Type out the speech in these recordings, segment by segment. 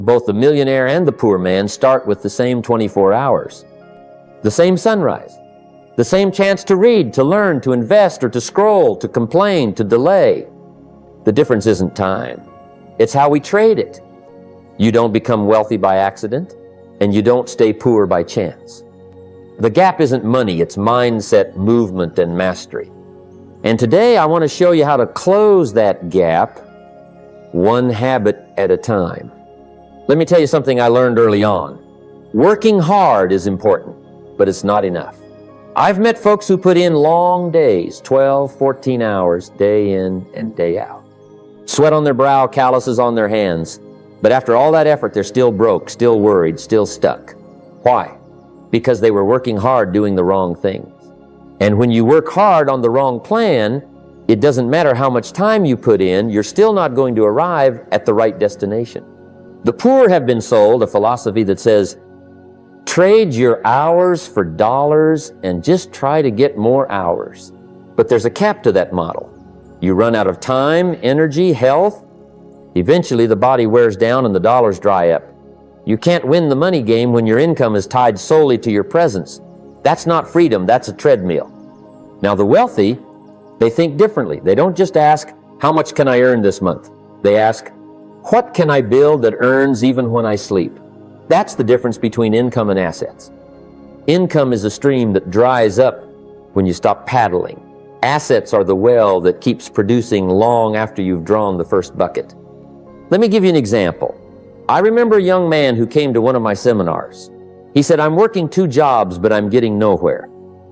Both the millionaire and the poor man start with the same 24 hours, the same sunrise, the same chance to read, to learn, to invest, or to scroll, to complain, to delay. The difference isn't time. It's how we trade it. You don't become wealthy by accident, and you don't stay poor by chance. The gap isn't money, it's mindset, movement, and mastery. And today I want to show you how to close that gap one habit at a time. Let me tell you something I learned early on. Working hard is important, but it's not enough. I've met folks who put in long days, 12, 14 hours, day in and day out. Sweat on their brow, calluses on their hands. But after all that effort, they're still broke, still worried, still stuck. Why? Because they were working hard doing the wrong things. And when you work hard on the wrong plan, it doesn't matter how much time you put in, you're still not going to arrive at the right destination. The poor have been sold a philosophy that says, trade your hours for dollars and just try to get more hours. But there's a cap to that model. You run out of time, energy, health. Eventually the body wears down and the dollars dry up. You can't win the money game when your income is tied solely to your presence. That's not freedom, that's a treadmill. Now the wealthy, they think differently. They don't just ask, how much can I earn this month? They ask, what can I build that earns even when I sleep? That's the difference between income and assets. Income is a stream that dries up when you stop paddling. Assets are the well that keeps producing long after you've drawn the first bucket. Let me give you an example. I remember a young man who came to one of my seminars. He said, I'm working 2 jobs, but I'm getting nowhere.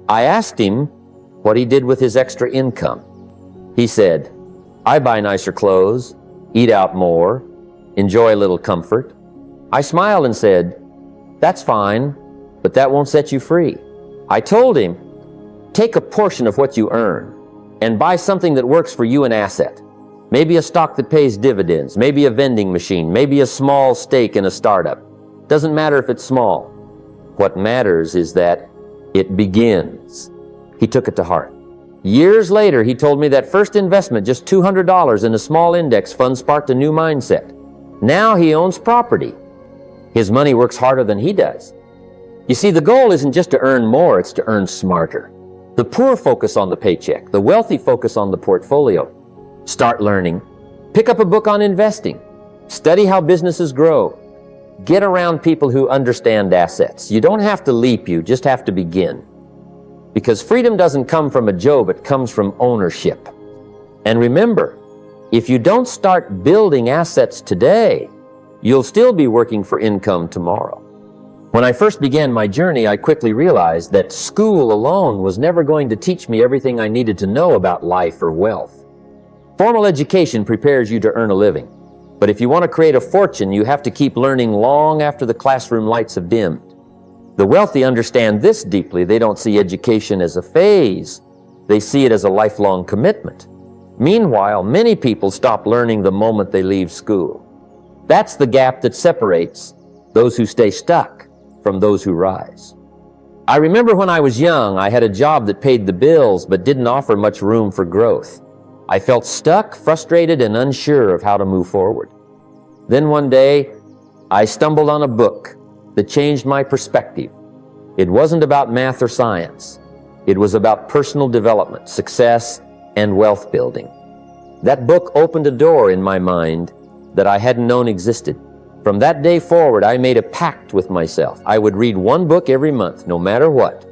I asked him what he did with his extra income. He said, I buy nicer clothes, eat out more, enjoy a little comfort. I smiled and said, that's fine, but that won't set you free. I told him, take a portion of what you earn and buy something that works for you, an asset. Maybe a stock that pays dividends, maybe a vending machine, maybe a small stake in a startup. Doesn't matter if it's small. What matters is that it begins. He took it to heart. Years later, he told me that first investment, just $200 in a small index fund, sparked a new mindset. Now he owns property. His money works harder than he does. You see, the goal isn't just to earn more, it's to earn smarter. The poor focus on the paycheck, the wealthy focus on the portfolio. Start learning. Pick up a book on investing. Study how businesses grow. Get around people who understand assets. You don't have to leap, you just have to begin. Because freedom doesn't come from a job, it comes from ownership. And remember, if you don't start building assets today, you'll still be working for income tomorrow. When I first began my journey, I quickly realized that school alone was never going to teach me everything I needed to know about life or wealth. Formal education prepares you to earn a living. But if you want to create a fortune, you have to keep learning long after the classroom lights have dimmed. The wealthy understand this deeply. They don't see education as a phase. They see it as a lifelong commitment. Meanwhile, many people stop learning the moment they leave school. That's the gap that separates those who stay stuck from those who rise. I remember when I was young, I had a job that paid the bills but didn't offer much room for growth. I felt stuck, frustrated, and unsure of how to move forward. Then one day, I stumbled on a book that changed my perspective. It wasn't about math or science. It was about personal development, success, and wealth building. That book opened a door in my mind that I hadn't known existed. From that day forward, I made a pact with myself. I would read 1 book every month, no matter what.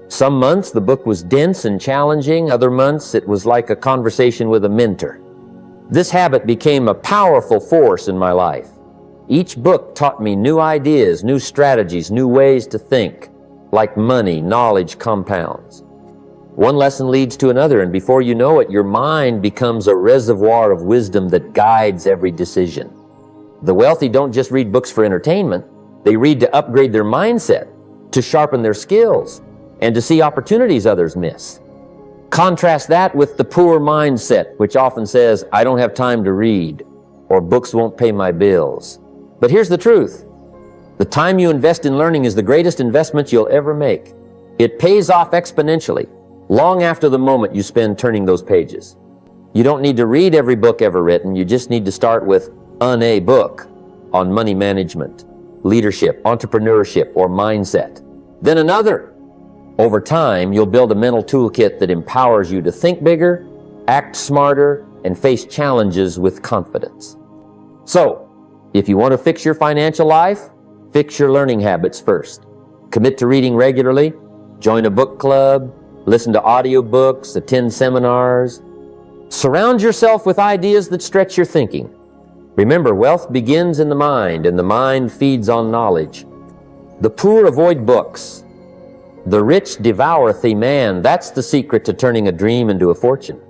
Some months the book was dense and challenging. Other months it was like a conversation with a mentor. This habit became a powerful force in my life. Each book taught me new ideas, new strategies, new ways to think. Like money, knowledge compounds. One lesson leads to another, and before you know it, your mind becomes a reservoir of wisdom that guides every decision. The wealthy don't just read books for entertainment. They read to upgrade their mindset, to sharpen their skills, and to see opportunities others miss. Contrast that with the poor mindset, which often says, I don't have time to read, or books won't pay my bills. But here's the truth. The time you invest in learning is the greatest investment you'll ever make. It pays off exponentially, long after the moment you spend turning those pages. You don't need to read every book ever written, you just need to start with a book. on money management, leadership, entrepreneurship, or mindset. Then another. Over time, you'll build a mental toolkit that empowers you to think bigger, act smarter, and face challenges with confidence. So, if you want to fix your financial life, fix your learning habits first. Commit to reading regularly, join a book club, listen to audiobooks, attend seminars. Surround yourself with ideas that stretch your thinking. Remember, wealth begins in the mind, and the mind feeds on knowledge. The poor avoid books. The rich devoureth a man. That's the secret to turning a dream into a fortune.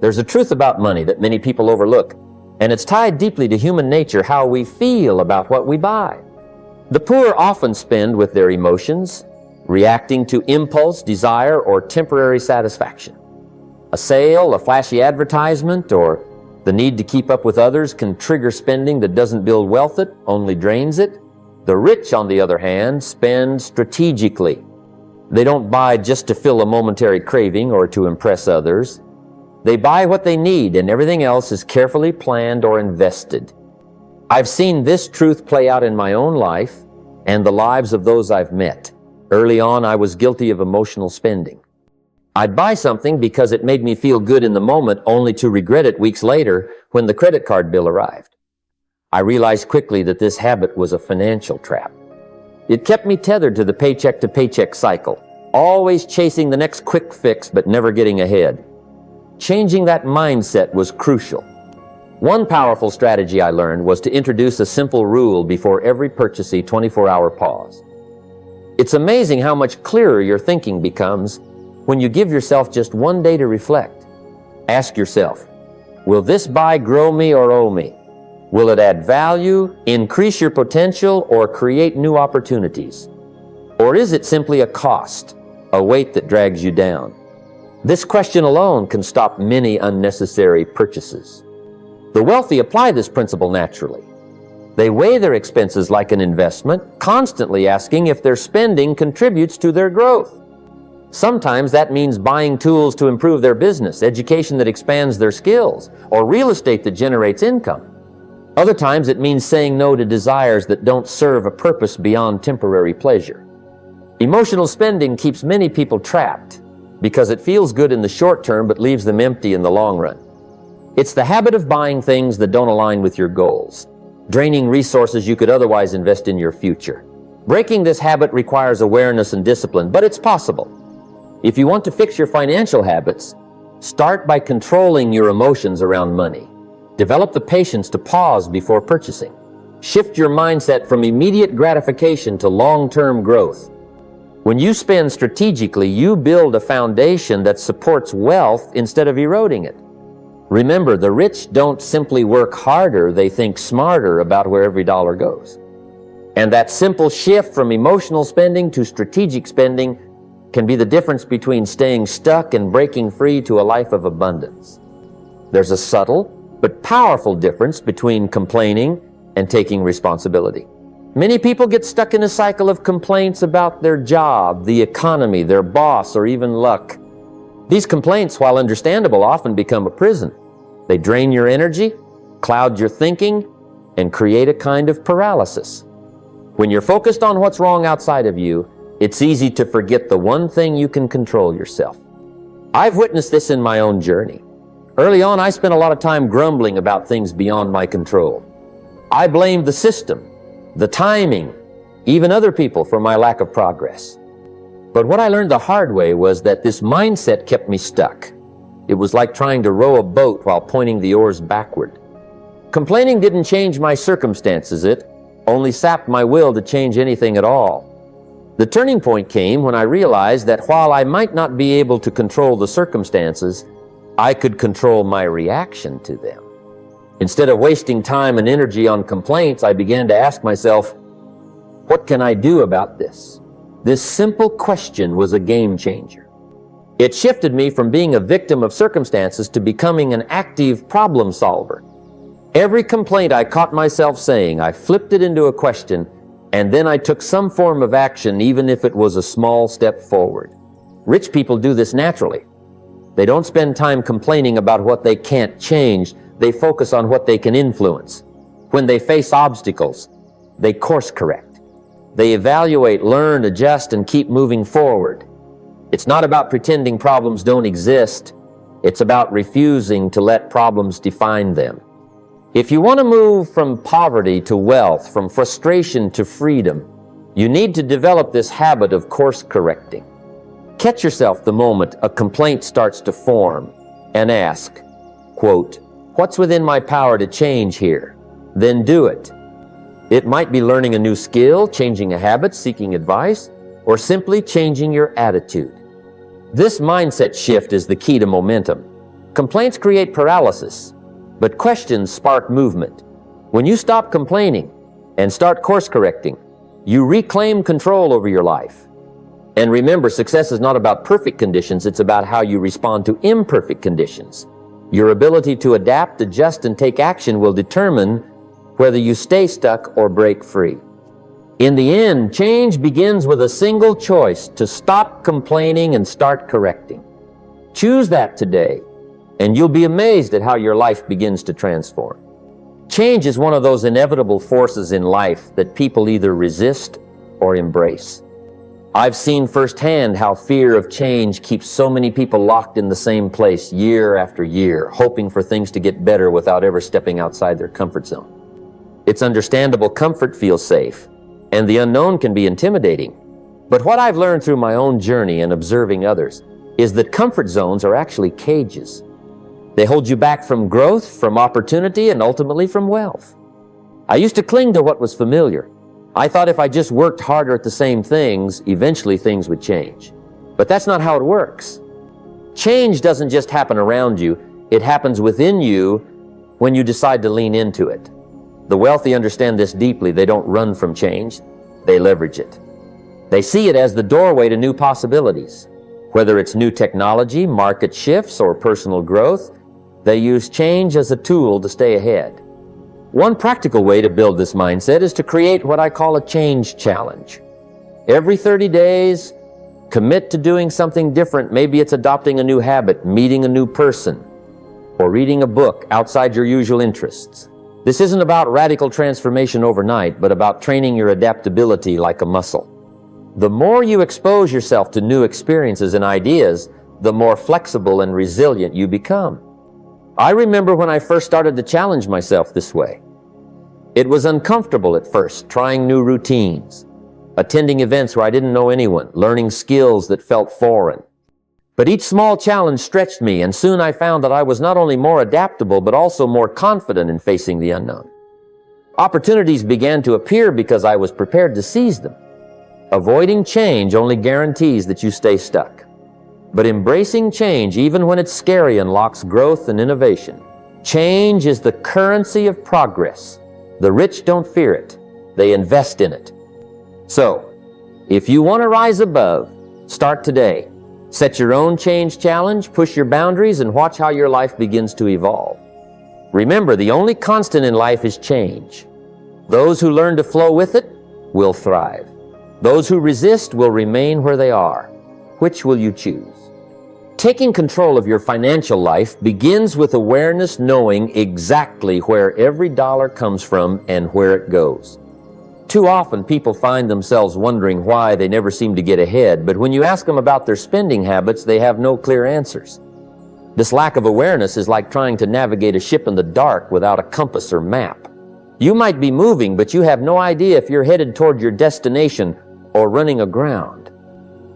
There's a truth about money that many people overlook, and it's tied deeply to human nature, how we feel about what we buy. The poor often spend with their emotions, reacting to impulse, desire, or temporary satisfaction. A sale, a flashy advertisement, or the need to keep up with others can trigger spending that doesn't build wealth, it only drains it. The rich, on the other hand, spend strategically. They don't buy just to fill a momentary craving or to impress others. They buy what they need, and everything else is carefully planned or invested. I've seen this truth play out in my own life and the lives of those I've met. Early on, I was guilty of emotional spending. I'd buy something because it made me feel good in the moment, only to regret it weeks later when the credit card bill arrived. I realized quickly that this habit was a financial trap. It kept me tethered to the paycheck to paycheck cycle, always chasing the next quick fix but never getting ahead. Changing that mindset was crucial. One powerful strategy I learned was to introduce a simple rule before every purchase: a 24-hour pause. It's amazing how much clearer your thinking becomes when you give yourself just one day to reflect. Ask yourself, will this buy grow me or owe me? Will it add value, increase your potential, or create new opportunities? Or is it simply a cost, a weight that drags you down? This question alone can stop many unnecessary purchases. The wealthy apply this principle naturally. They weigh their expenses like an investment, constantly asking if their spending contributes to their growth. Sometimes that means buying tools to improve their business, education that expands their skills, or real estate that generates income. Other times it means saying no to desires that don't serve a purpose beyond temporary pleasure. Emotional spending keeps many people trapped because it feels good in the short term but leaves them empty in the long run. It's the habit of buying things that don't align with your goals, draining resources you could otherwise invest in your future. Breaking this habit requires awareness and discipline, but it's possible. If you want to fix your financial habits, start by controlling your emotions around money. Develop the patience to pause before purchasing. Shift your mindset from immediate gratification to long-term growth. When you spend strategically, you build a foundation that supports wealth instead of eroding it. Remember, the rich don't simply work harder, they think smarter about where every dollar goes. And that simple shift from emotional spending to strategic spending can be the difference between staying stuck and breaking free to a life of abundance. There's a subtle but powerful difference between complaining and taking responsibility. Many people get stuck in a cycle of complaints about their job, the economy, their boss, or even luck. These complaints, while understandable, often become a prison. They drain your energy, cloud your thinking, and create a kind of paralysis. When you're focused on what's wrong outside of you, it's easy to forget the one thing you can control: yourself. I've witnessed this in my own journey. Early on, I spent a lot of time grumbling about things beyond my control. I blamed the system, the timing, even other people for my lack of progress. But what I learned the hard way was that this mindset kept me stuck. It was like trying to row a boat while pointing the oars backward. Complaining didn't change my circumstances, it only sapped my will to change anything at all. The turning point came when I realized that while I might not be able to control the circumstances, I could control my reaction to them. Instead of wasting time and energy on complaints, I began to ask myself, what can I do about this? This simple question was a game changer. It shifted me from being a victim of circumstances to becoming an active problem solver. Every complaint I caught myself saying, I flipped it into a question, and then I took some form of action, even if it was a small step forward. Rich people do this naturally. They don't spend time complaining about what they can't change. They focus on what they can influence. When they face obstacles, they course correct. They evaluate, learn, adjust, and keep moving forward. It's not about pretending problems don't exist. It's about refusing to let problems define them. If you want to move from poverty to wealth, from frustration to freedom, you need to develop this habit of course correcting. Catch yourself the moment a complaint starts to form and ask, quote, "What's within my power to change here?" Then do it. It might be learning a new skill, changing a habit, seeking advice, or simply changing your attitude. This mindset shift is the key to momentum. Complaints create paralysis, but questions spark movement. When you stop complaining and start course correcting, you reclaim control over your life. And remember, success is not about perfect conditions, it's about how you respond to imperfect conditions. Your ability to adapt, adjust, and take action will determine whether you stay stuck or break free. In the end, change begins with a single choice: to stop complaining and start correcting. Choose that today, and you'll be amazed at how your life begins to transform. Change is one of those inevitable forces in life that people either resist or embrace. I've seen firsthand how fear of change keeps so many people locked in the same place year after year, hoping for things to get better without ever stepping outside their comfort zone. It's understandable comfort feels safe, and the unknown can be intimidating. But what I've learned through my own journey and observing others is that comfort zones are actually cages. They hold you back from growth, from opportunity, and ultimately from wealth. I used to cling to what was familiar. I thought if I just worked harder at the same things, eventually things would change. But that's not how it works. Change doesn't just happen around you, it happens within you when you decide to lean into it. The wealthy understand this deeply. They don't run from change, they leverage it. They see it as the doorway to new possibilities. Whether it's new technology, market shifts, or personal growth, they use change as a tool to stay ahead. One practical way to build this mindset is to create what I call a change challenge. Every 30 days, commit to doing something different. Maybe it's adopting a new habit, meeting a new person, or reading a book outside your usual interests. This isn't about radical transformation overnight, but about training your adaptability like a muscle. The more you expose yourself to new experiences and ideas, the more flexible and resilient you become. I remember when I first started to challenge myself this way. It was uncomfortable at first, trying new routines, attending events where I didn't know anyone, learning skills that felt foreign. But each small challenge stretched me, and soon I found that I was not only more adaptable, but also more confident in facing the unknown. Opportunities began to appear because I was prepared to seize them. Avoiding change only guarantees that you stay stuck. But embracing change, even when it's scary, unlocks growth and innovation. Change is the currency of progress. The rich don't fear it. They invest in it. So, if you want to rise above, start today. Set your own change challenge, push your boundaries, and watch how your life begins to evolve. Remember, the only constant in life is change. Those who learn to flow with it will thrive. Those who resist will remain where they are. Which will you choose? Taking control of your financial life begins with awareness, knowing exactly where every dollar comes from and where it goes. Too often people find themselves wondering why they never seem to get ahead, but when you ask them about their spending habits, they have no clear answers. This lack of awareness is like trying to navigate a ship in the dark without a compass or map. You might be moving, but you have no idea if you're headed toward your destination or running aground.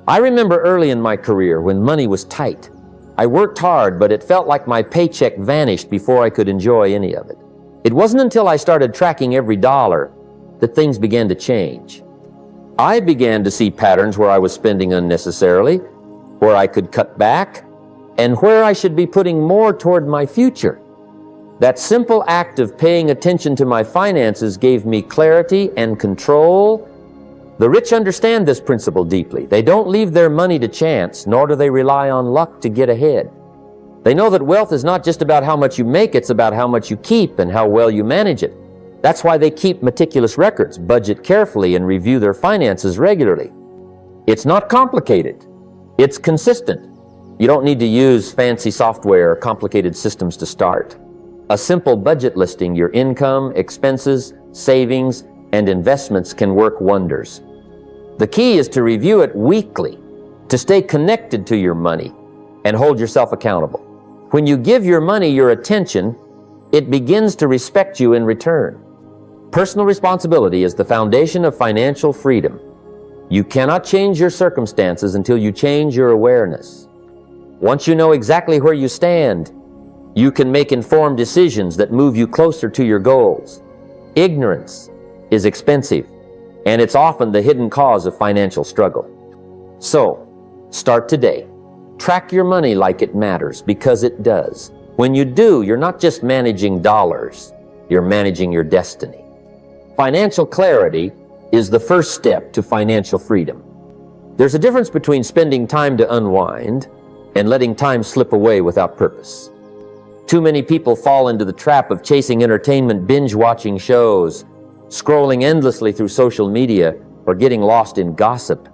I remember early in my career when money was tight. I worked hard, but it felt like my paycheck vanished before I could enjoy any of it. It wasn't until I started tracking every dollar that things began to change. I began to see patterns where I was spending unnecessarily, where I could cut back, and where I should be putting more toward my future. That simple act of paying attention to my finances gave me clarity and control. The rich understand this principle deeply. They don't leave their money to chance, nor do they rely on luck to get ahead. They know that wealth is not just about how much you make, it's about how much you keep and how well you manage it. That's why they keep meticulous records, budget carefully, and review their finances regularly. It's not complicated. It's consistent. You don't need to use fancy software or complicated systems to start. A simple budget listing your income, expenses, savings, and investments can work wonders. The key is to review it weekly, to stay connected to your money and hold yourself accountable. When you give your money your attention, it begins to respect you in return. Personal responsibility is the foundation of financial freedom. You cannot change your circumstances until you change your awareness. Once you know exactly where you stand, you can make informed decisions that move you closer to your goals. Ignorance is expensive, and it's often the hidden cause of financial struggle. So, start today. Track your money like it matters, because it does. When you do, you're not just managing dollars, you're managing your destiny. Financial clarity is the first step to financial freedom. There's a difference between spending time to unwind and letting time slip away without purpose. Too many people fall into the trap of chasing entertainment, binge-watching shows, scrolling endlessly through social media, or getting lost in gossip.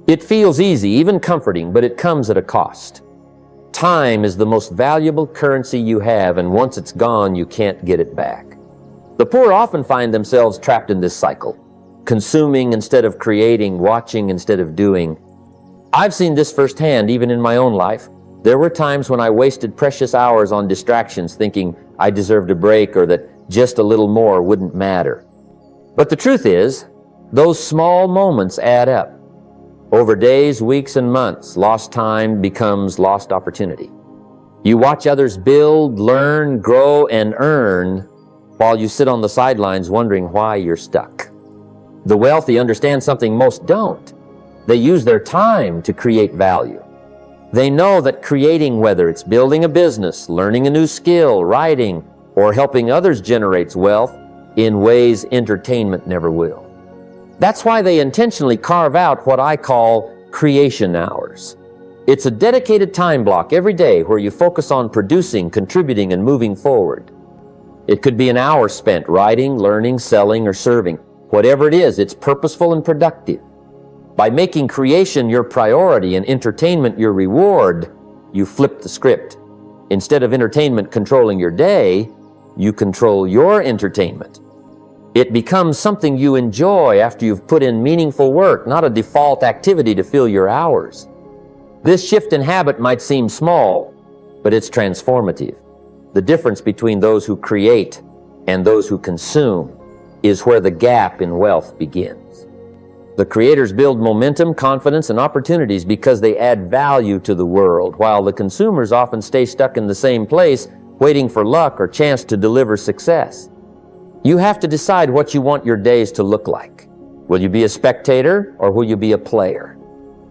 It feels easy, even comforting, but it comes at a cost. Time is the most valuable currency you have, and once it's gone, you can't get it back. The poor often find themselves trapped in this cycle, consuming instead of creating, watching instead of doing. I've seen this firsthand, even in my own life. There were times when I wasted precious hours on distractions, thinking I deserved a break or that just a little more wouldn't matter. But the truth is, those small moments add up. Over days, weeks, and months, lost time becomes lost opportunity. You watch others build, learn, grow, and earn while you sit on the sidelines wondering why you're stuck. The wealthy understand something most don't. They use their time to create value. They know that creating, whether it's building a business, learning a new skill, writing, or helping others, generates wealth in ways entertainment never will. That's why they intentionally carve out what I call creation hours. It's a dedicated time block every day where you focus on producing, contributing, and moving forward. It could be an hour spent writing, learning, selling, or serving. Whatever it is, it's purposeful and productive. By making creation your priority and entertainment your reward, you flip the script. Instead of entertainment controlling your day, you control your entertainment. It becomes something you enjoy after you've put in meaningful work, not a default activity to fill your hours. This shift in habit might seem small, but it's transformative. The difference between those who create and those who consume is where the gap in wealth begins. The creators build momentum, confidence, and opportunities because they add value to the world, while the consumers often stay stuck in the same place, waiting for luck or chance to deliver success. You have to decide what you want your days to look like. Will you be a spectator or will you be a player?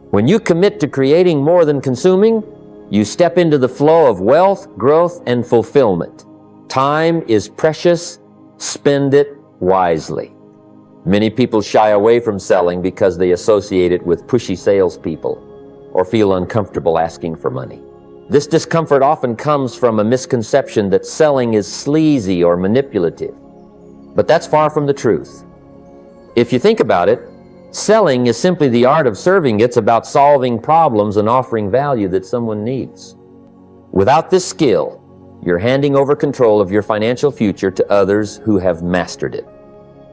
When you commit to creating more than consuming, you step into the flow of wealth, growth, and fulfillment. Time is precious. Spend it wisely. Many people shy away from selling because they associate it with pushy salespeople or feel uncomfortable asking for money. This discomfort often comes from a misconception that selling is sleazy or manipulative. But that's far from the truth. If you think about it, selling is simply the art of serving. It's about solving problems and offering value that someone needs. Without this skill, you're handing over control of your financial future to others who have mastered it.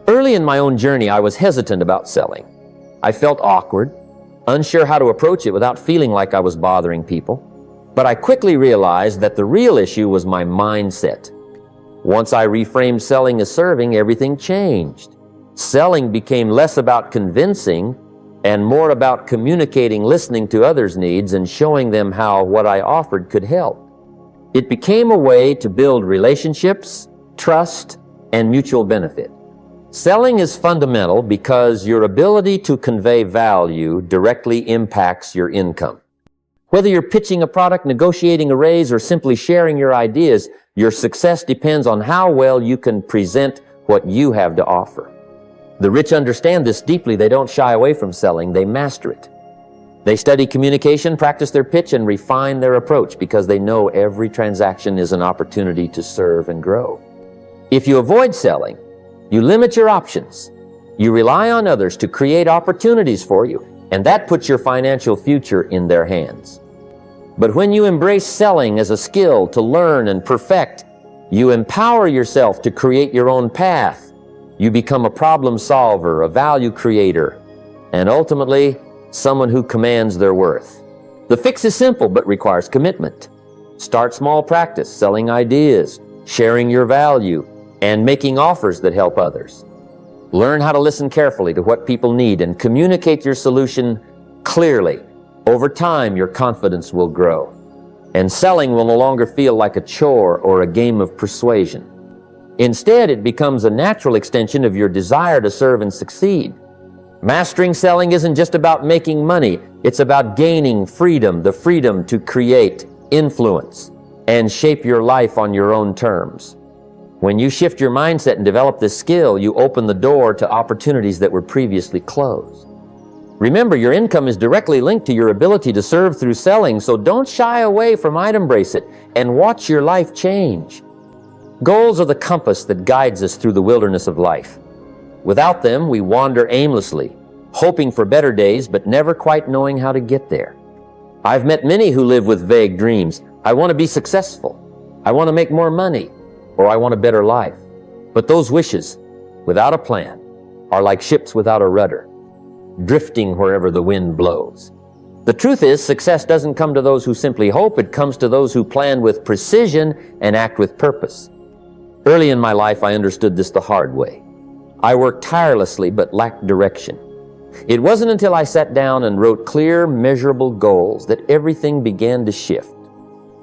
Early in my own journey, I was hesitant about selling. I felt awkward, unsure how to approach it without feeling like I was bothering people. But I quickly realized that the real issue was my mindset. Once I reframed selling as serving, everything changed. Selling became less about convincing and more about communicating, listening to others' needs, and showing them how what I offered could help. It became a way to build relationships, trust, and mutual benefit. Selling is fundamental because your ability to convey value directly impacts your income. Whether you're pitching a product, negotiating a raise, or simply sharing your ideas, your success depends on how well you can present what you have to offer. The rich understand this deeply. They don't shy away from selling, they master it. They study communication, practice their pitch, and refine their approach because they know every transaction is an opportunity to serve and grow. If you avoid selling, you limit your options. You rely on others to create opportunities for you, and that puts your financial future in their hands. But when you embrace selling as a skill to learn and perfect, You empower yourself to create your own path. You become a problem solver, a value creator, and ultimately, someone who commands their worth. The fix is simple but requires commitment. Start small practice, selling ideas, sharing your value, and making offers that help others. Learn how to listen carefully to what people need and communicate your solution clearly. Over time, your confidence will grow, and selling will no longer feel like a chore or a game of persuasion. Instead, it becomes a natural extension of your desire to serve and succeed. Mastering selling isn't just about making money, it's about gaining freedom, the freedom to create, influence, and shape your life on your own terms. When you shift your mindset and develop this skill, you open the door to opportunities that were previously closed. Remember, your income is directly linked to your ability to serve through selling, so don't shy away from it, embrace it, and watch your life change. Goals are the compass that guides us through the wilderness of life. Without them, we wander aimlessly, hoping for better days, but never quite knowing how to get there. I've met many who live with vague dreams. I want to be successful. I want to make more money. Or I want a better life. But those wishes, without a plan, are like ships without a rudder, drifting wherever the wind blows. The truth is, success doesn't come to those who simply hope. It comes to those who plan with precision and act with purpose. Early in my life, I understood this the hard way. I worked tirelessly but lacked direction. It wasn't until I sat down and wrote clear, measurable goals that everything began to shift.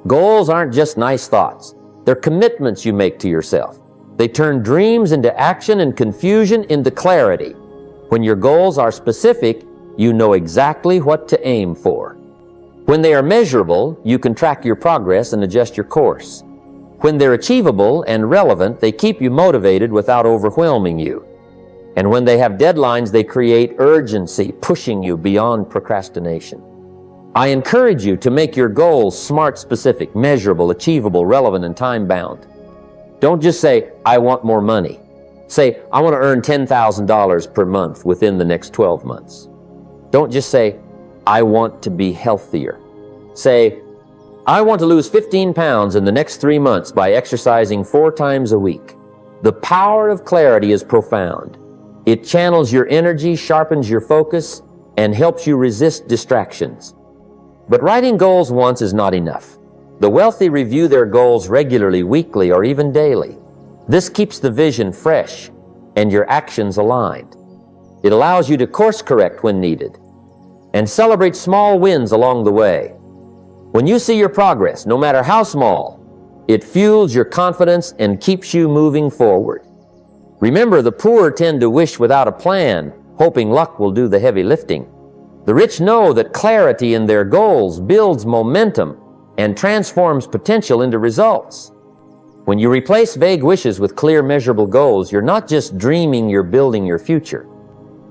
Goals aren't just nice thoughts. They're commitments you make to yourself. They turn dreams into action and confusion into clarity. When your goals are specific, you know exactly what to aim for. When they are measurable, you can track your progress and adjust your course. When they're achievable and relevant, they keep you motivated without overwhelming you. And when they have deadlines, they create urgency, pushing you beyond procrastination. I encourage you to make your goals smart, specific, measurable, achievable, relevant, and time-bound. Don't just say, I want more money. Say, I want to earn $10,000 per month within the next 12 months. Don't just say, I want to be healthier. Say, I want to lose 15 pounds in the next 3 months by exercising 4 times a week. The power of clarity is profound. It channels your energy, sharpens your focus, and helps you resist distractions. But writing goals once is not enough. The wealthy review their goals regularly, weekly, or even daily. This keeps the vision fresh and your actions aligned. It allows you to course correct when needed and celebrate small wins along the way. When you see your progress, no matter how small, it fuels your confidence and keeps you moving forward. Remember, the poor tend to wish without a plan, hoping luck will do the heavy lifting. The rich know that clarity in their goals builds momentum and transforms potential into results. When you replace vague wishes with clear, measurable goals, you're not just dreaming, you're building your future.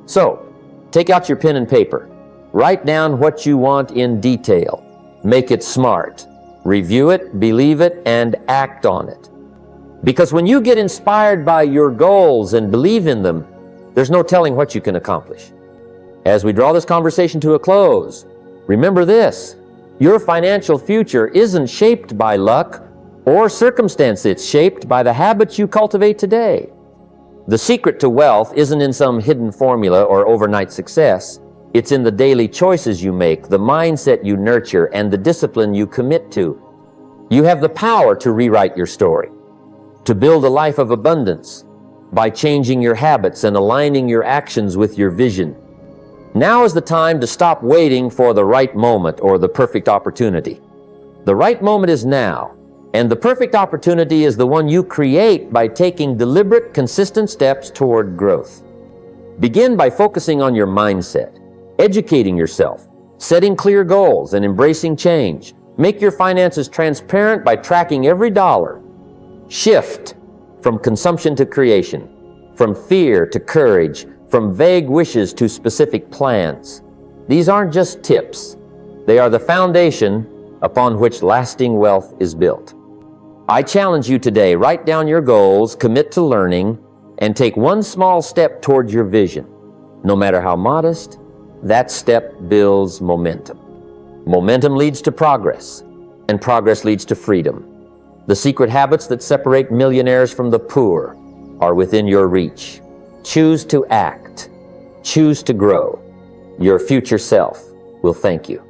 So, take out your pen and paper. Write down what you want in detail. Make it smart. Review it, believe it, and act on it. Because when you get inspired by your goals and believe in them, there's no telling what you can accomplish. As we draw this conversation to a close, remember this: your financial future isn't shaped by luck or circumstance. It's shaped by the habits you cultivate today. The secret to wealth isn't in some hidden formula or overnight success. It's in the daily choices you make, the mindset you nurture, and the discipline you commit to. You have the power to rewrite your story, to build a life of abundance by changing your habits and aligning your actions with your vision. Now is the time to stop waiting for the right moment or the perfect opportunity. The right moment is now, and the perfect opportunity is the one you create by taking deliberate, consistent steps toward growth. Begin by focusing on your mindset, educating yourself, setting clear goals, and embracing change. Make your finances transparent by tracking every dollar. Shift from consumption to creation, from fear to courage, from vague wishes to specific plans. These aren't just tips. They are the foundation upon which lasting wealth is built. I challenge you today, write down your goals, commit to learning, and take one small step towards your vision. No matter how modest, that step builds momentum. Momentum leads to progress, and progress leads to freedom. The secret habits that separate millionaires from the poor are within your reach. Choose to act. Choose to grow. Your future self will thank you.